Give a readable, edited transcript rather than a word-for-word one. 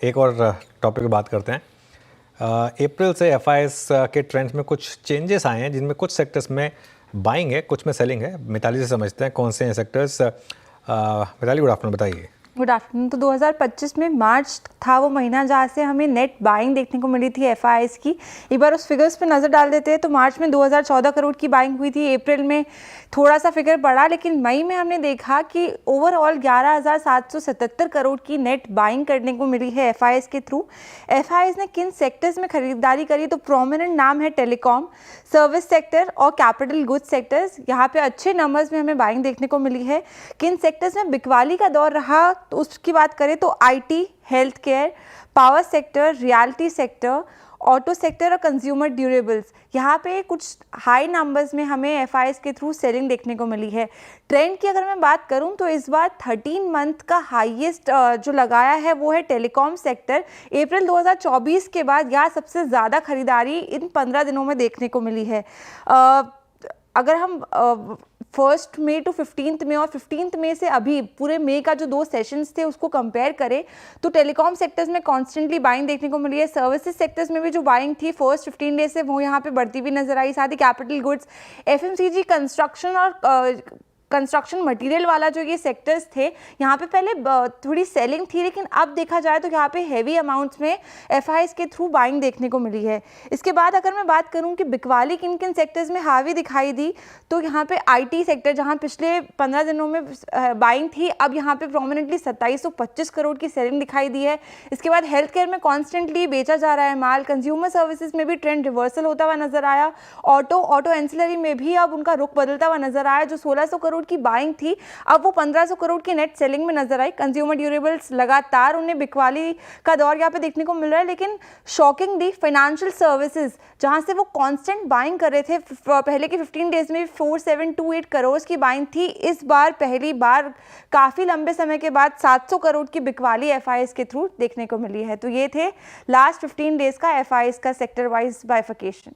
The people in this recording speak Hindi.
एक और टॉपिक पे बात करते हैं। अप्रैल से एफआईएस के ट्रेंड्स में कुछ चेंजेस आए हैं, जिनमें कुछ सेक्टर्स में बाइंग है, कुछ में सेलिंग है। मिताली से समझते हैं कौन से हैं सेक्टर्स। मिताली, गुड आफ्टरनून, बताइए। Good afternoon. तो 2025 में मार्च था वो महीना जहाँ से हमें नेट बाइंग देखने को मिली थी एफआईएस की। एक बार उस फिगर्स पे नज़र डाल देते हैं। तो मार्च में 2014 करोड़ की बाइंग हुई थी, अप्रैल में थोड़ा सा फिगर बढ़ा, लेकिन मई में हमने देखा कि ओवरऑल 11,777 करोड़ की नेट बाइंग करने को मिली है एफआईएस के थ्रू। एफआईएस ने किन सेक्टर्स में खरीदारी करी, तो प्रोमिनेंट नाम है टेलीकॉम, सर्विस सेक्टर और कैपिटल गुड्स सेक्टर्स। यहाँ पे अच्छे नंबर्स में हमें बाइंग देखने को मिली है। किन सेक्टर्स में बिकवाली का दौर रहा, तो उसकी बात करें तो IT, health care, power sector, reality sector, auto sector और कंज्यूमर ड्यूरेबल्स, यहाँ पे कुछ हाई नंबर्स में हमें एफआईएस के थ्रू सेलिंग देखने को मिली है। ट्रेंड की अगर मैं बात करूँ तो इस बार 13 मंथ का हाईएस्ट जो लगाया है वो है टेलीकॉम सेक्टर। अप्रैल 2024 के बाद यहाँ सबसे ज़्यादा खरीदारी इन 15 दिनों में देखने को मिली है। अगर हम 1 मई टू 15 मई और 15 मई से अभी पूरे मई का जो 2 सेशंस थे उसको कंपेयर करें तो टेलीकॉम सेक्टर्स में कॉन्स्टेंटली बाइंग देखने को मिली है। सर्विसेज सेक्टर्स में भी जो बाइंग थी फर्स्ट 15 डेज से वो यहाँ पे बढ़ती हुई नजर आई। साथ ही कैपिटल गुड्स, एफएमसीजी, कंस्ट्रक्शन और कंस्ट्रक्शन मटेरियल वाला जो ये सेक्टर्स थे, यहाँ पे पहले थोड़ी सेलिंग थी, लेकिन अब देखा जाए तो यहाँ पे हेवी अमाउंट्स में एफआईएस के थ्रू बाइंग देखने को मिली है। इसके बाद अगर मैं बात करूँ कि बिकवाली किन किन सेक्टर्स में हावी दिखाई दी, तो यहाँ पे आईटी सेक्टर, जहाँ पिछले 15 दिनों में बाइंग थी, अब यहाँ पे प्रोमिनेंटली 2725 करोड़ की सेलिंग दिखाई दी है। इसके बाद हेल्थ केयर में कॉन्स्टेंटली बेचा जा रहा है माल। कंज्यूमर सर्विसेज में भी ट्रेंड रिवर्सल होता हुआ नजर आया। ऑटो एंसिलरी में भी अब उनका रुख बदलता हुआ नजर आया। जो 1600 करोड़ की बाइंग थी अब वो 1500 करोड़ की नेट सेलिंग में नजर आई। कंज्यूमर ड्यूरेबल्स लगातार उन्हें बिकवाली का दौर यहाँ पे देखने को मिल रहा है, लेकिन शॉकिंगली फाइनेंशियल सर्विसेज, जहां से वो कांस्टेंट बाइंग कर रहे थे, पहले के 15 डेज में 4728 करोड़ की बाइंग थी, इस बार पहली बार काफी लंबे समय के बाद 700 करोड़ की बिकवाली एफआईएस के थ्रू देखने को मिली है। तो ये थे लास्ट 15 डेज का एफआईएस का सेक्टर वाइज बाइफिकेशन।